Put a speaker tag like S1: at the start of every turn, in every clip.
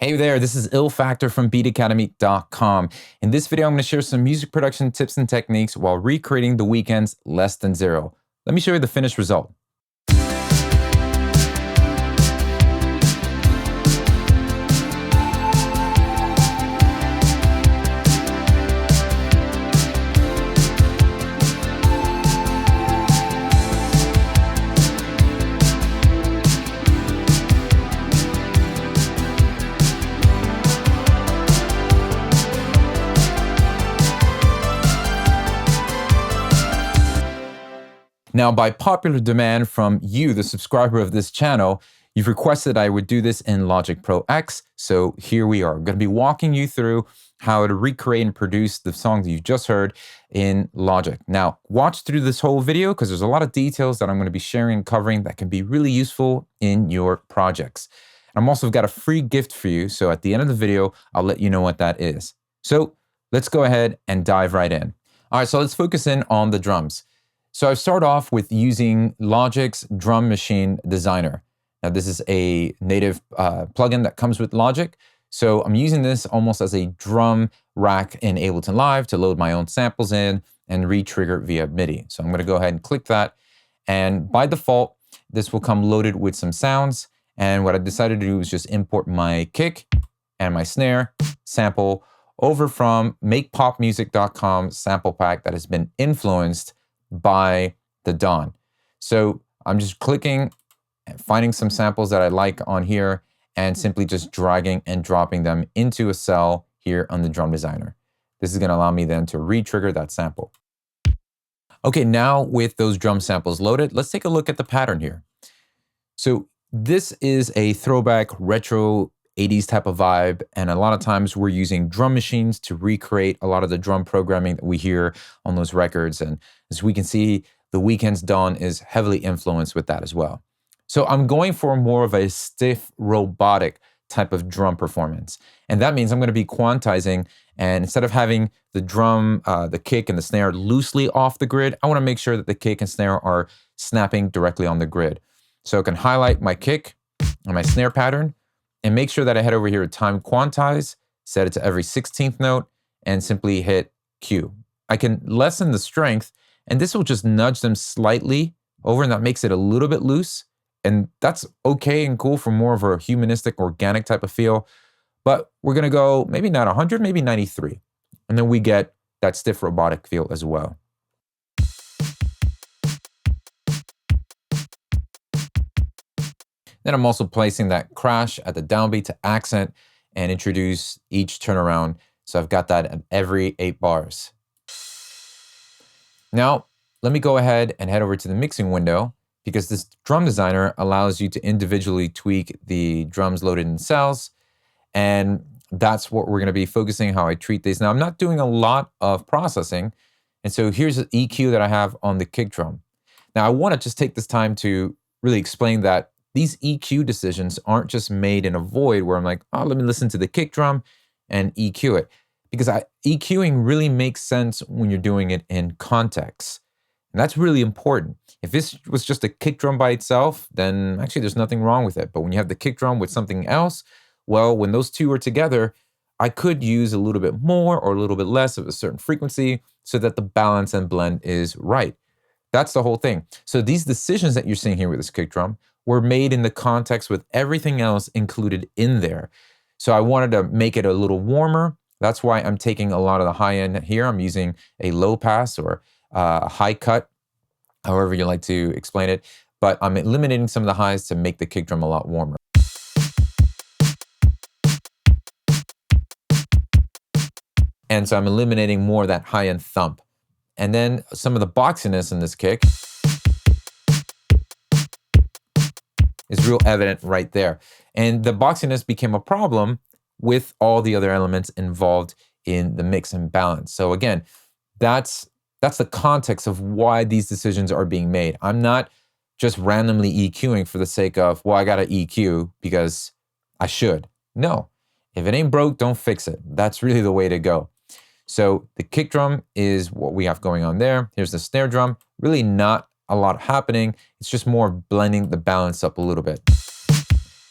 S1: Hey there, this is Ill Factor from beatacademy.com. In this video, I'm going to share some music production tips and techniques while recreating The Weeknd's Less Than Zero. Let me show you the finished result. Now, by popular demand from you, the subscriber of this channel, you've requested I would do this in Logic Pro X. So here we are. I'm going to be walking you through how to recreate and produce the song that you've just heard in Logic. Now, watch through this whole video because there's a lot of details that I'm going to be sharing and covering that can be really useful in your projects. I'm also got a free gift for you. So at the end of the video, I'll let you know what that is. So let's go ahead and dive right in. All right, so let's focus in on the drums. So I start off with using Logic's Drum Machine Designer. Now this is a native plugin that comes with Logic. So I'm using this almost as a drum rack in Ableton Live to load my own samples in and re-trigger via MIDI. So I'm gonna go ahead and click that. And by default, this will come loaded with some sounds. And what I decided to do is just import my kick and my snare sample over from makepopmusic.com sample pack that has been influenced by the Dawn. So I'm just clicking and finding some samples that I like on here and simply just dragging and dropping them into a cell here on the Drum Designer. This is gonna allow me then to re-trigger that sample. Okay, now with those drum samples loaded, let's take a look at the pattern here. So this is a throwback retro 80s type of vibe, and a lot of times we're using drum machines to recreate a lot of the drum programming that we hear on those records. And as we can see, The Weeknd's Dawn is heavily influenced with that as well. So I'm going for more of a stiff, robotic type of drum performance. And that means I'm going to be quantizing, and instead of having the drum, the kick and the snare loosely off the grid, I want to make sure that the kick and snare are snapping directly on the grid. So I can highlight my kick and my snare pattern, and make sure that I head over here to time quantize, set it to every 16th note, and simply hit Q. I can lessen the strength, and this will just nudge them slightly over, and that makes it a little bit loose. And that's okay and cool for more of a humanistic, organic type of feel. But we're gonna go maybe not 100, maybe 93. And then we get that stiff robotic feel as well. Then I'm also placing that crash at the downbeat to accent and introduce each turnaround. So I've got that at every 8 bars. Now, let me go ahead and head over to the mixing window because this Drum Designer allows you to individually tweak the drums loaded in cells. And that's what we're gonna be focusing how I treat these. Now, I'm not doing a lot of processing. And so here's the EQ that I have on the kick drum. Now, I wanna just take this time to really explain that these EQ decisions aren't just made in a void where I'm like, oh, let me listen to the kick drum and EQ it. Because EQing really makes sense when you're doing it in context. And that's really important. If this was just a kick drum by itself, then actually there's nothing wrong with it. But when you have the kick drum with something else, well, when those two are together, I could use a little bit more or a little bit less of a certain frequency so that the balance and blend is right. That's the whole thing. So these decisions that you're seeing here with this kick drum were made in the context with everything else included in there. So I wanted to make it a little warmer. That's why I'm taking a lot of the high end here. I'm using a low pass or a high cut, however you like to explain it. But I'm eliminating some of the highs to make the kick drum a lot warmer. And so I'm eliminating more of that high end thump. And then some of the boxiness in this kick is real evident right there. And the boxiness became a problem with all the other elements involved in the mix and balance. So again, that's the context of why these decisions are being made. I'm not just randomly EQing for the sake of, well, I gotta EQ because I should. No, if it ain't broke, don't fix it. That's really the way to go. So the kick drum is what we have going on there. Here's the snare drum, really not a lot happening. It's just more blending the balance up a little bit.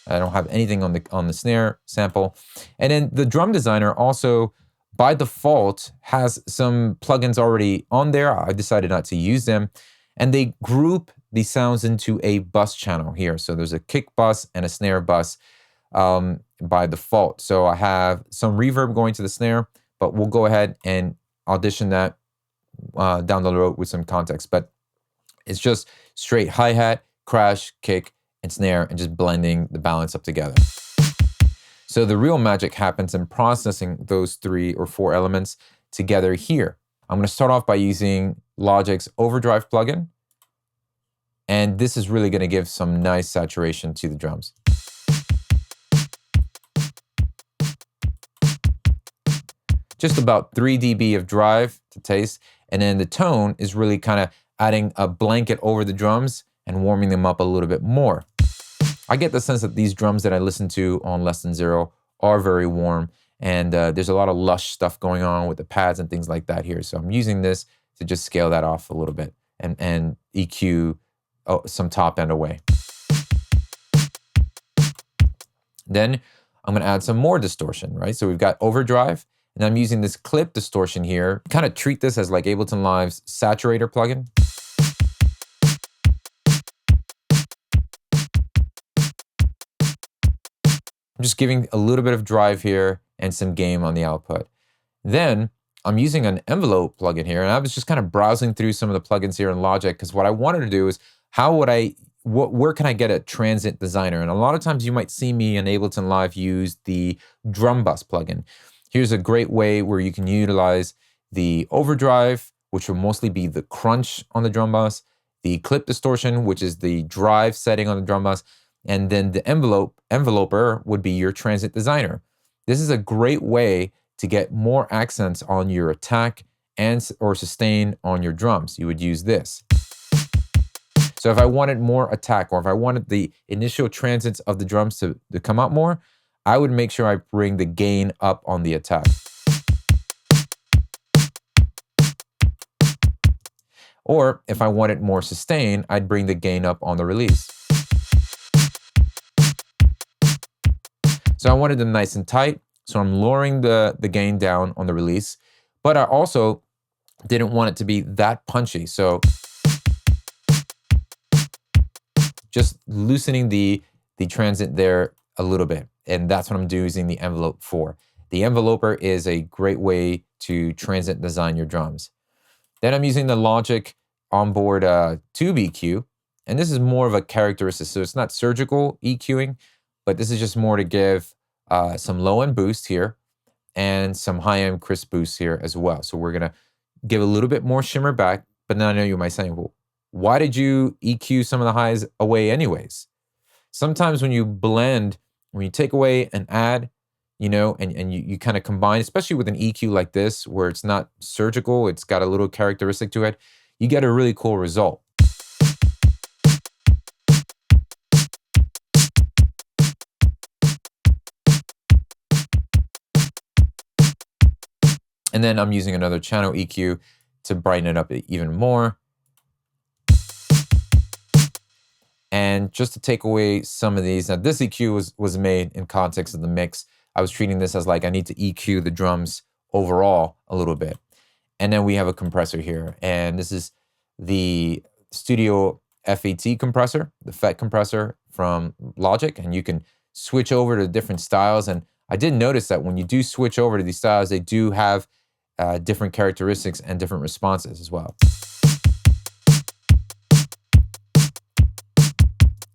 S1: I don't have anything on the snare sample. And then the drum designer also, by default, has some plugins already on there. I decided not to use them. And they group the sounds into a bus channel here. So there's a kick bus and a snare bus by default. So I have some reverb going to the snare, but we'll go ahead and audition that down the road with some context. But it's just straight hi-hat, crash, kick, and snare, and just blending the balance up together. So the real magic happens in processing those 3 or 4 elements together here. I'm going to start off by using Logic's Overdrive plugin. And this is really going to give some nice saturation to the drums. Just about 3 dB of drive to taste. And then the tone is really kind of adding a blanket over the drums and warming them up a little bit more. I get the sense that these drums that I listen to on Less Than Zero are very warm, and there's a lot of lush stuff going on with the pads and things like that here. So I'm using this to just scale that off a little bit and EQ some top end away. Then I'm gonna add some more distortion, right? So we've got overdrive, and I'm using this clip distortion here. Kind of treat this as like Ableton Live's saturator plugin. I'm just giving a little bit of drive here and some gain on the output. Then I'm using an envelope plugin here, and I was just kind of browsing through some of the plugins here in Logic, because what I wanted to do is where can I get a transient designer? And a lot of times you might see me in Ableton Live use the drum bus plugin. Here's a great way where you can utilize the overdrive, which will mostly be the crunch on the drum bus, the clip distortion, which is the drive setting on the drum bus, and then the enveloper would be your transient designer. This is a great way to get more accents on your attack or sustain on your drums. You would use this. So if I wanted more attack, or if I wanted the initial transients of the drums to come out more, I would make sure I bring the gain up on the attack. Or if I wanted more sustain, I'd bring the gain up on the release. So I wanted them nice and tight, so I'm lowering the gain down on the release, but I also didn't want it to be that punchy, so just loosening the transient there a little bit, and that's what I'm using the envelope for. The enveloper is a great way to transient design your drums. Then I'm using the Logic onboard tube EQ, and this is more of a characteristic, so it's not surgical EQing, but this is just more to give some low-end boost here and some high-end crisp boost here as well. So we're gonna give a little bit more shimmer back, but now I know you might say, well, why did you EQ some of the highs away anyways? Sometimes when you blend, when you take away and add, you know, and you kind of combine, especially with an EQ like this, where it's not surgical, it's got a little characteristic to it, you get a really cool result. And then I'm using another channel EQ to brighten it up even more. And just to take away some of these, now this EQ was made in context of the mix. I was treating this as like I need to EQ the drums overall a little bit. And then we have a compressor here. And this is the Studio FET compressor, the FET compressor from Logic. And you can switch over to different styles. And I did notice that when you do switch over to these styles, they do have different characteristics and different responses as well.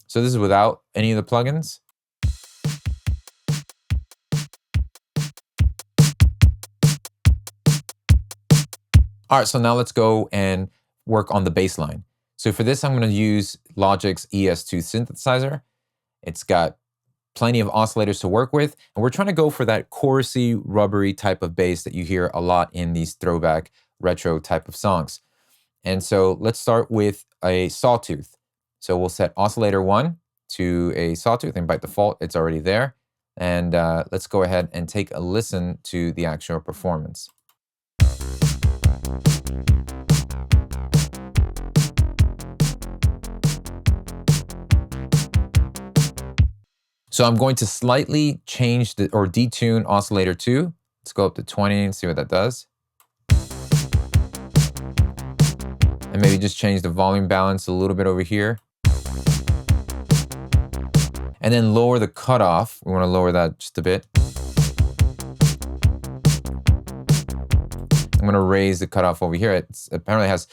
S1: So this is without any of the plugins. All right, so now let's go and work on the bass line. So for this, I'm going to use Logic's ES2 synthesizer. It's got plenty of oscillators to work with, and we're trying to go for that chorusy, rubbery type of bass that you hear a lot in these throwback retro type of songs. And so let's start with a Sawtooth. So we'll set oscillator 1 to a Sawtooth, and by default, it's already there. And let's go ahead and take a listen to the actual performance. So I'm going to slightly change or detune oscillator 2. Let's go up to 20 and see what that does. And maybe just change the volume balance a little bit over here. And then lower the cutoff. We want to lower that just a bit. I'm going to raise the cutoff over here. It apparently has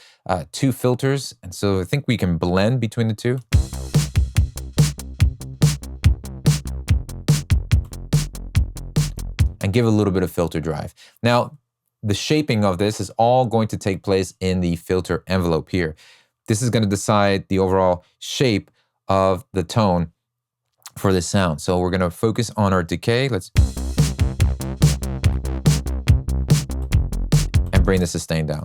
S1: 2 filters. And so I think we can blend between the two. And give a little bit of filter drive. Now, the shaping of this is all going to take place in the filter envelope here. This is going to decide the overall shape of the tone for this sound. So we're going to focus on our decay. And bring the sustain down.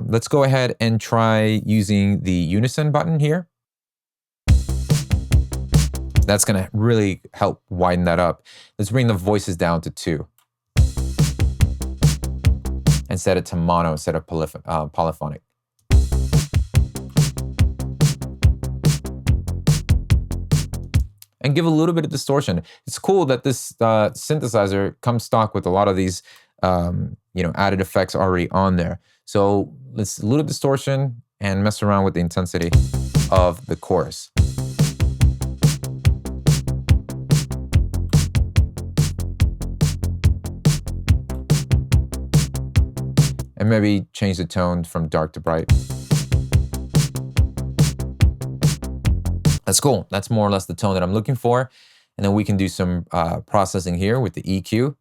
S1: Let's go ahead and try using the unison button here. That's going to really help widen that up. Let's bring the voices down to 2. And set it to mono instead of polyphonic. And give a little bit of distortion. It's cool that this synthesizer comes stock with a lot of these added effects already on there. So let's a little distortion and mess around with the intensity of the chorus. And maybe change the tone from dark to bright. That's cool. That's more or less the tone that I'm looking for. And then we can do some processing here with the EQ.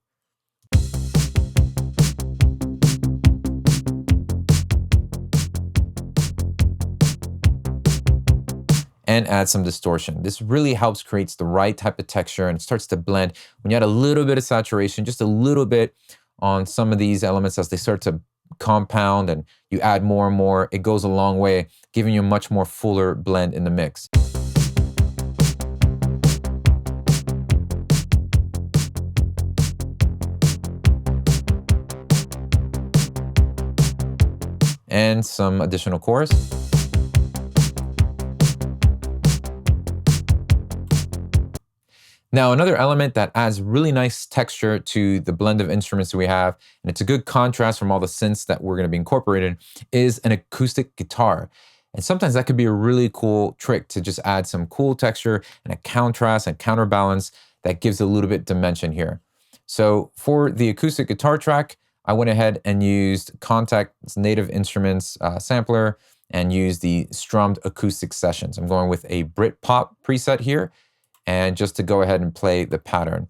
S1: And add some distortion. This really helps create the right type of texture and it starts to blend. When you add a little bit of saturation, just a little bit on some of these elements as they start to compound and you add more and more, it goes a long way, giving you a much more fuller blend in the mix. And some additional chorus. Now, another element that adds really nice texture to the blend of instruments that we have, and it's a good contrast from all the synths that we're going to be incorporated, is an acoustic guitar. And sometimes that could be a really cool trick to just add some cool texture and a contrast and counterbalance that gives a little bit dimension here. So for the acoustic guitar track, I went ahead and used Contact's Native Instruments sampler and used the strummed acoustic sessions. I'm going with a Britpop preset here. And just to go ahead and play the pattern.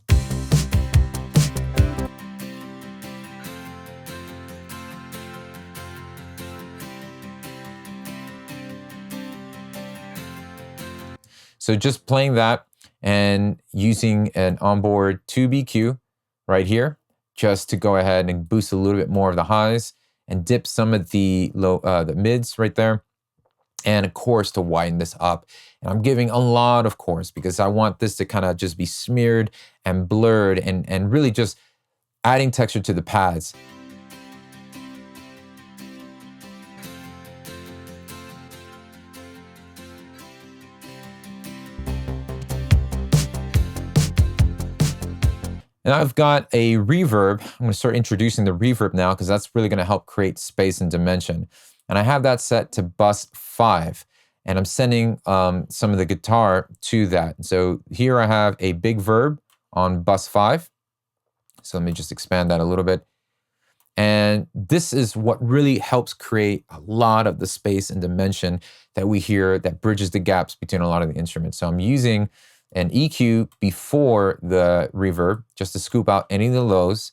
S1: So just playing that and using an onboard 2BQ right here, just to go ahead and boost a little bit more of the highs and dip some of the the mids right there. And a chorus to widen this up. And I'm giving a lot of chorus because I want this to kind of just be smeared and blurred and really just adding texture to the pads. And I've got a reverb. I'm going to start introducing the reverb now because that's really going to help create space and dimension. And I have that set to bus 5. And I'm sending some of the guitar to that. So here I have a big verb on bus 5. So let me just expand that a little bit. And this is what really helps create a lot of the space and dimension that we hear that bridges the gaps between a lot of the instruments. So I'm using an EQ before the reverb just to scoop out any of the lows.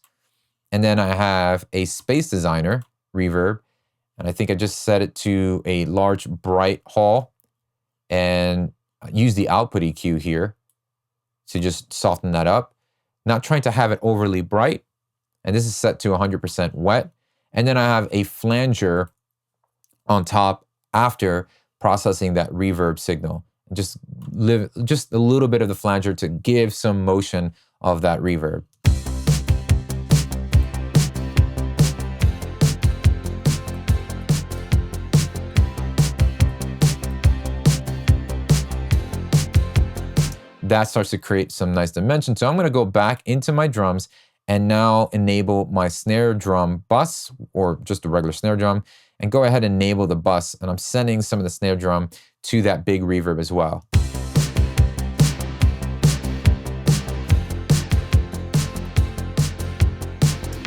S1: And then I have a Space Designer reverb. And I think I just set it to a large bright hall and use the output EQ here to just soften that up. Not trying to have it overly bright. And this is set to 100% wet. And then I have a flanger on top after processing that reverb signal. And just a little bit of the flanger to give some motion of that reverb. that starts to create some nice dimension. So I'm gonna go back into my drums and now enable my snare drum bus, or just a regular snare drum, and go ahead and enable the bus. And I'm sending some of the snare drum to that big reverb as well.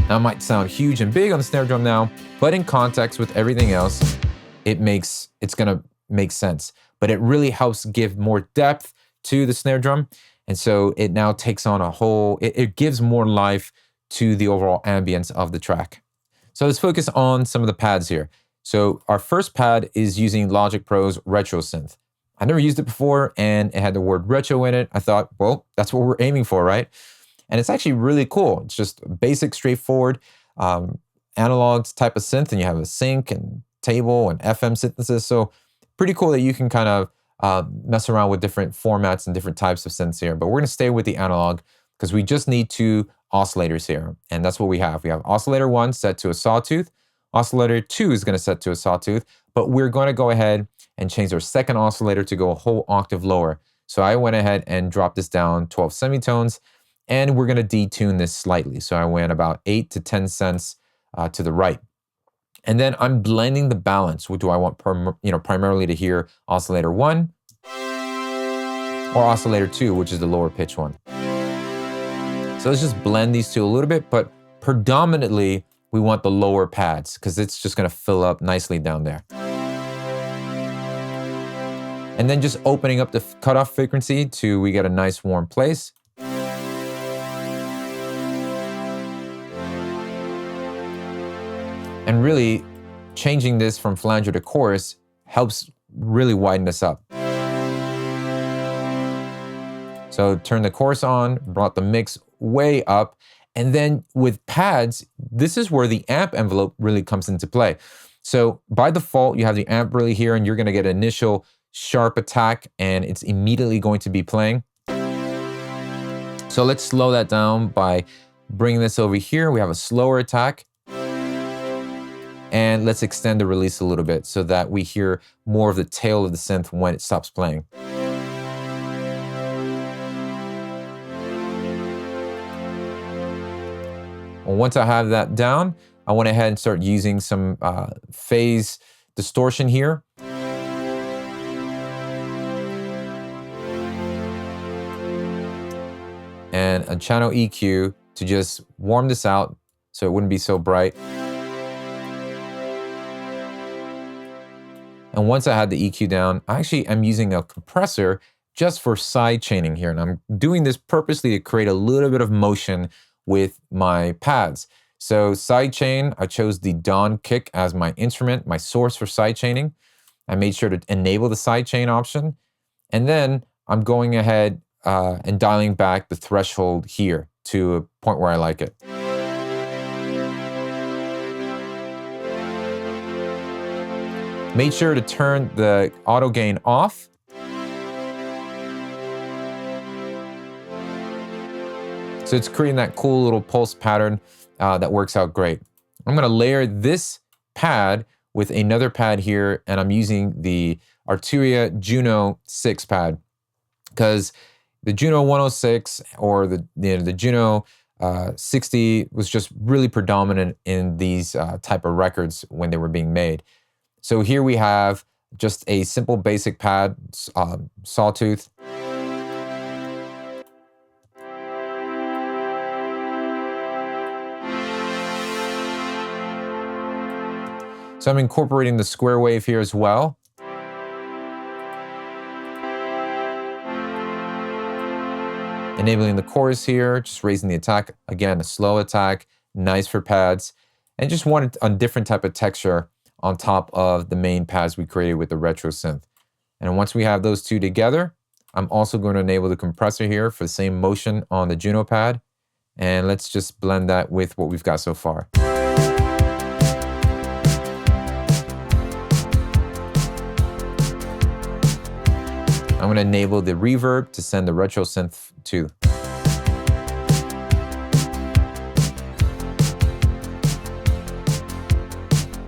S1: Now it might sound huge and big on the snare drum now, but in context with everything else, it's gonna make sense. But it really helps give more depth to the snare drum. And so it now takes on a whole, it gives more life to the overall ambience of the track. So let's focus on some of the pads here. So our first pad is using Logic Pro's Retro Synth. I never used it before and it had the word retro in it. I thought, well, that's what we're aiming for, right? And it's actually really cool. It's just basic, straightforward, analog type of synth, and you have a sync and table and FM synthesis. So pretty cool that you can kind of mess around with different formats and different types of synths here. But we're gonna stay with the analog because we just need two oscillators here. And that's what we have. We have oscillator 1 set to a Sawtooth. Oscillator 2 is gonna set to a Sawtooth, but we're gonna go ahead and change our second oscillator to go a whole octave lower. So I went ahead and dropped this down 12 semitones, and we're gonna detune this slightly. So I went about 8 to 10 cents to the right. And then I'm blending the balance. What do I want primarily to hear? Oscillator 1 or oscillator 2, which is the lower pitch one. So let's just blend these two a little bit, but predominantly we want the lower pads because it's just gonna fill up nicely down there. And then just opening up the cutoff frequency to we get a nice warm place. And really changing this from flanger to chorus helps really widen this up. So turn the chorus on, brought the mix way up. And then with pads, this is where the amp envelope really comes into play. So by default, you have the amp really here and you're gonna get an initial sharp attack and it's immediately going to be playing. So let's slow that down by bringing this over here. We have a slower attack. And let's extend the release a little bit so that we hear more of the tail of the synth when it stops playing. Well, once I have that down, I went ahead and start using some phase distortion here. And a channel EQ to just warm this out so it wouldn't be so bright. And once I had the EQ down, I actually am using a compressor just for side chaining here. And I'm doing this purposely to create a little bit of motion with my pads. So side chain, I chose the Dawn kick as my instrument, my source for side chaining. I made sure to enable the side chain option. And then I'm going ahead and dialing back the threshold here to a point where I like it. Made sure to turn the auto gain off. So it's creating that cool little pulse pattern that works out great. I'm gonna layer this pad with another pad here, and I'm using the Arturia Juno 6 pad because the Juno 106 or the Juno 60 was just really predominant in these type of records when they were being made. So here we have just a simple basic pad, Sawtooth. So I'm incorporating the square wave here as well. Enabling the chorus here, just raising the attack. Again, a slow attack, nice for pads. And just wanted a different type of texture on top of the main pads we created with the retro synth. And once we have those two together, I'm also going to enable the compressor here for the same motion on the Juno pad. And let's just blend that with what we've got so far. I'm going to enable the reverb to send the retro synth to.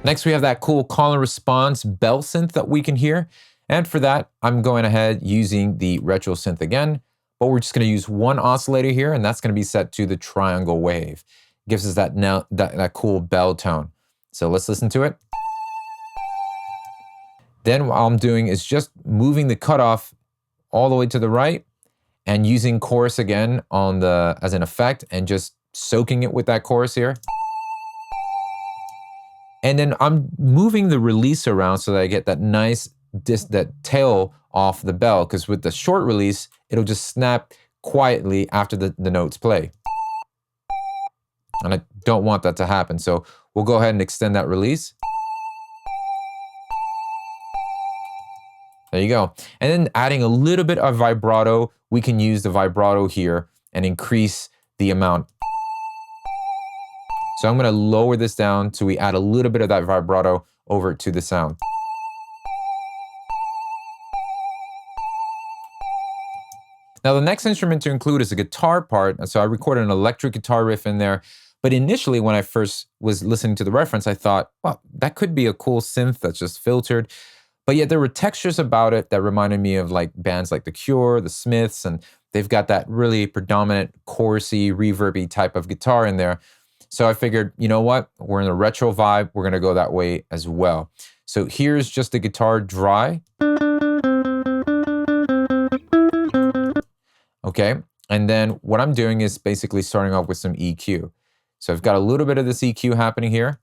S1: Next, we have that cool call and response bell synth that we can hear. And for that, I'm going ahead using the retro synth again, but we're just gonna use one oscillator here, and that's gonna be set to the triangle wave. It gives us that cool bell tone. So let's listen to it. Then what I'm doing is just moving the cutoff all the way to the right and using chorus again as an effect and just soaking it with that chorus here. And then I'm moving the release around so that I get that nice, that tail off the bell, because with the short release, it'll just snap quietly after the notes play. And I don't want that to happen. So we'll go ahead and extend that release. There you go. And then adding a little bit of vibrato, we can use the vibrato here and increase the amount. So I'm gonna lower this down so we add a little bit of that vibrato over to the sound. Now the next instrument to include is a guitar part. So I recorded an electric guitar riff in there. But initially when I first was listening to the reference, I thought, well, that could be a cool synth that's just filtered. But yet there were textures about it that reminded me of like bands like The Cure, The Smiths, and they've got that really predominant chorusy, reverby type of guitar in there. So I figured, you know what? We're in a retro vibe. We're gonna go that way as well. So here's just the guitar dry. Okay, and then what I'm doing is basically starting off with some EQ. So I've got a little bit of this EQ happening here.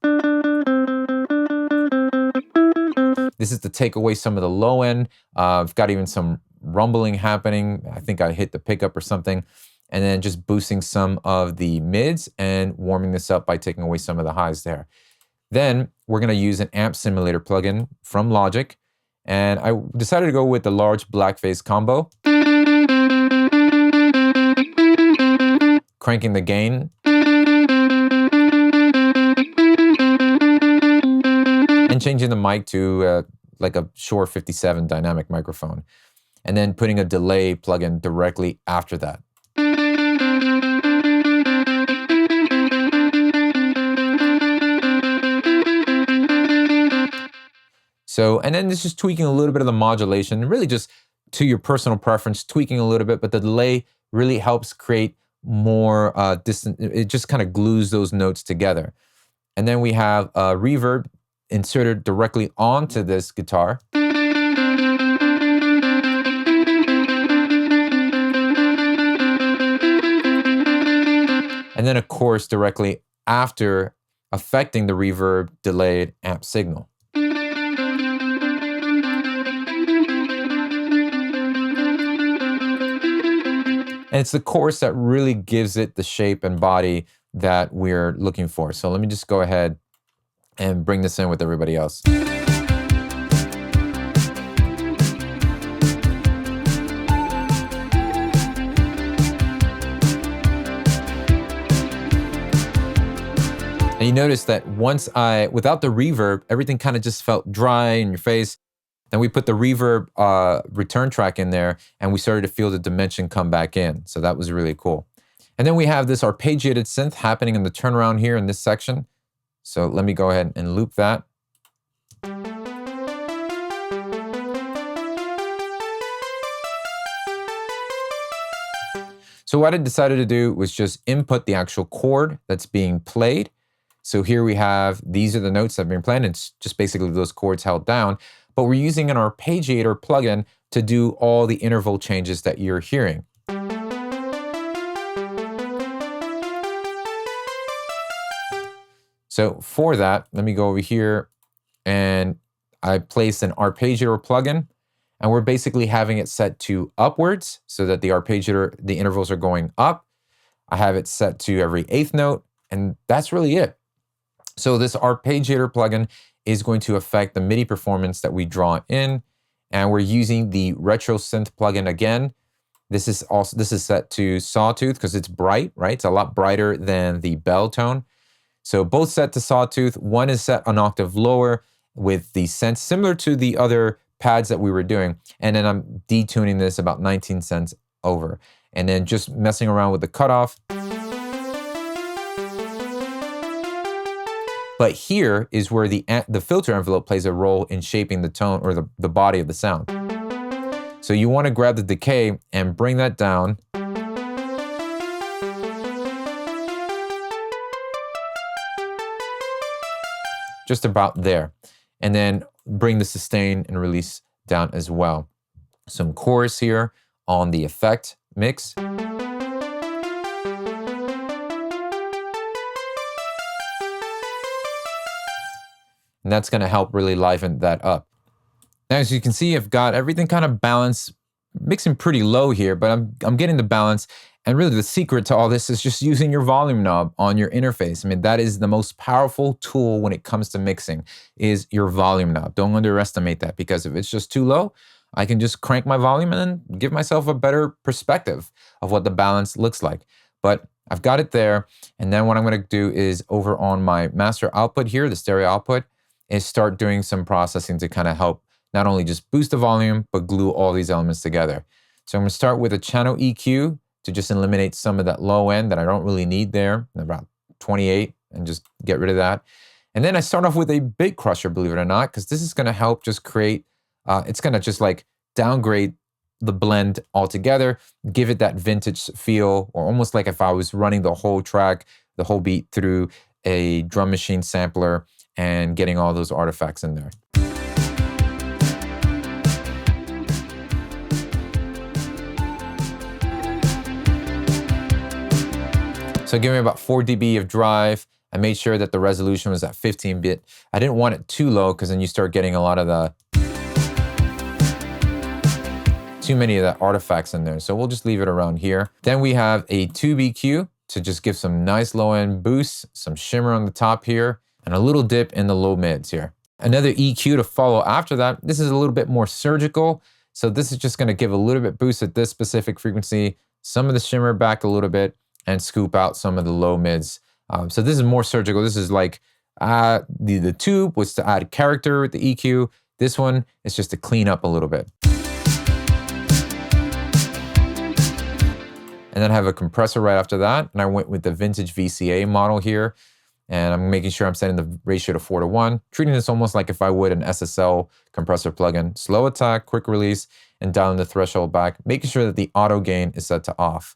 S1: This is to take away some of the low end. I've got even some rumbling happening. I think I hit the pickup or something. And then just boosting some of the mids and warming this up by taking away some of the highs there. Then we're gonna use an amp simulator plugin from Logic. And I decided to go with the large blackface combo. Cranking the gain. And changing the mic to like a Shure 57 dynamic microphone. And then putting a delay plugin directly after that. So, and then this is tweaking a little bit of the modulation, really just to your personal preference, tweaking a little bit, but the delay really helps create more distant, it just kind of glues those notes together. And then we have a reverb inserted directly onto this guitar. And then a chorus directly after, affecting the reverb delayed amp signal. And it's the chorus that really gives it the shape and body that we're looking for. So let me just go ahead and bring this in with everybody else. And you notice that without the reverb, everything kind of just felt dry in your face. Then we put the reverb return track in there and we started to feel the dimension come back in. So that was really cool. And then we have this arpeggiated synth happening in the turnaround here in this section. So let me go ahead and loop that. So what I decided to do was just input the actual chord that's being played. So here we have, these are the notes that have been played. It's just basically those chords held down. But we're using an arpeggiator plugin to do all the interval changes that you're hearing. So for that, let me go over here and I placed an arpeggiator plugin and we're basically having it set to upwards so that the arpeggiator, the intervals are going up. I have it set to every eighth note and that's really it. So this arpeggiator plugin is going to affect the MIDI performance that we draw in. And we're using the retro synth plugin again. This is set to Sawtooth because it's bright, right? It's a lot brighter than the bell tone. So both set to Sawtooth. One is set an octave lower with the sense similar to the other pads that we were doing. And then I'm detuning this about 19 cents over. And then just messing around with the cutoff. But here is where the filter envelope plays a role in shaping the tone or the body of the sound. So you want to grab the decay and bring that down. just about there. And then bring the sustain and release down as well. Some chorus here on the effect mix. And that's going to help really liven that up. Now, as you can see, I've got everything kind of balanced, mixing pretty low here, but I'm getting the balance. And really the secret to all this is just using your volume knob on your interface. I mean, that is the most powerful tool when it comes to mixing, is your volume knob. Don't underestimate that, because if it's just too low, I can just crank my volume and then give myself a better perspective of what the balance looks like. But I've got it there. And then what I'm going to do is over on my master output here, the stereo output, is start doing some processing to kind of help not only just boost the volume, but glue all these elements together. So I'm going to start with a channel EQ to just eliminate some of that low end that I don't really need there, about 28, and just get rid of that. And then I start off with a big crusher, believe it or not, because this is going to help just create, it's going to just like downgrade the blend altogether, give it that vintage feel, or almost like if I was running the whole track, the whole beat through a drum machine sampler and getting all those artifacts in there. So give me about 4 dB of drive. I made sure that the resolution was at 15-bit. I didn't want it too low, because then you start getting a lot of the, too many of the artifacts in there. So we'll just leave it around here. Then we have a tube EQ to just give some nice low end boosts, some shimmer on the top here, and a little dip in the low mids here. Another EQ to follow after that. This is a little bit more surgical. So this is just going to give a little bit boost at this specific frequency, some of the shimmer back a little bit, and scoop out some of the low mids. So this is more surgical. This is like the tube was to add character with the EQ. This one is just to clean up a little bit. And then I have a compressor right after that. And I went with the vintage VCA model here. And I'm making sure I'm setting the ratio to 4:1, treating this almost like if I would an SSL compressor plugin. Slow attack, quick release, and dialing the threshold back, making sure that the auto gain is set to off.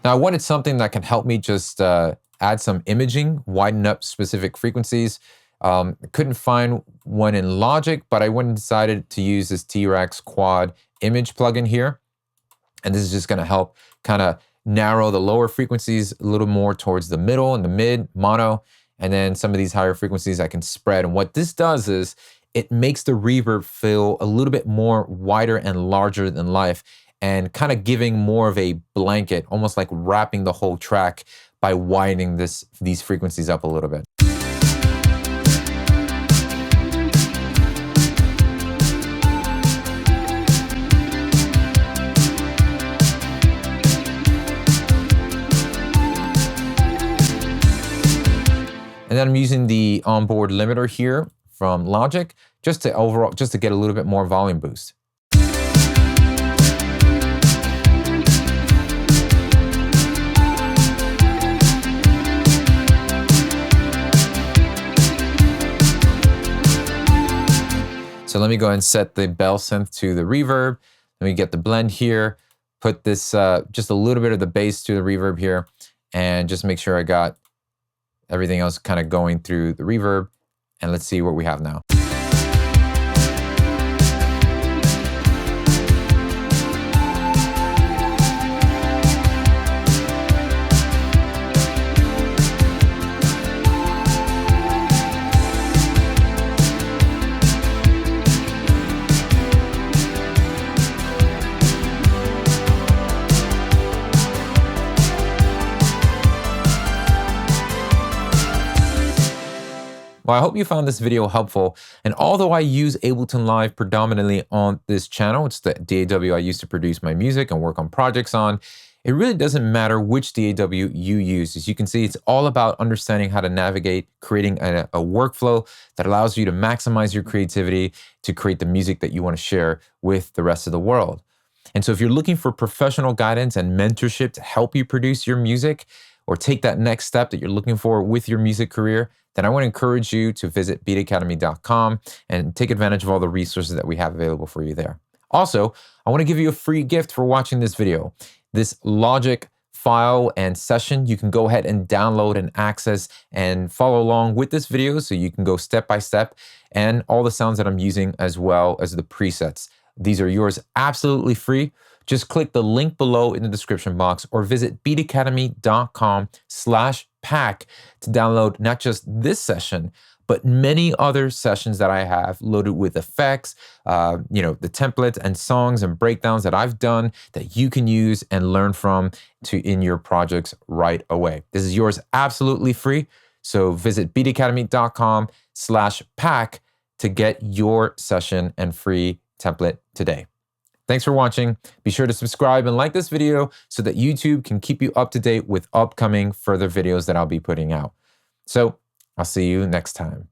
S1: Now I wanted something that can help me just add some imaging, widen up specific frequencies. Couldn't find one in Logic, but I went and decided to use this T-Rex Quad image plugin here. And this is just going to help kind of narrow the lower frequencies a little more towards the middle and the mid, mono, and then some of these higher frequencies I can spread. And what this does is it makes the reverb feel a little bit more wider and larger than life, and kind of giving more of a blanket, almost like wrapping the whole track by widening these frequencies up a little bit. And then I'm using the onboard limiter here from Logic just to get a little bit more volume boost. So let me go ahead and set the bell synth to the reverb. Let me get the blend here, put this just a little bit of the bass to the reverb here, and just make sure I got everything else kind of going through the reverb. And let's see what we have now. Well, I hope you found this video helpful. And although I use Ableton Live predominantly on this channel, it's the DAW I use to produce my music and work on projects on, it really doesn't matter which DAW you use. As you can see, it's all about understanding how to navigate, creating a workflow that allows you to maximize your creativity to create the music that you want to share with the rest of the world. And so if you're looking for professional guidance and mentorship to help you produce your music or take that next step that you're looking for with your music career, then I want to encourage you to visit beatacademy.com and take advantage of all the resources that we have available for you there. Also, I want to give you a free gift for watching this video. This Logic file and session, you can go ahead and download and access and follow along with this video so you can go step by step, and all the sounds that I'm using as well as the presets. These are yours absolutely free. Just click the link below in the description box or visit beatacademy.com/pack to download not just this session, but many other sessions that I have loaded with effects, the templates and songs and breakdowns that I've done that you can use and learn from in your projects right away. This is yours absolutely free. So visit beatacademy.com/pack to get your session and free template today. Thanks for watching. Be sure to subscribe and like this video so that YouTube can keep you up to date with upcoming further videos that I'll be putting out. So I'll see you next time.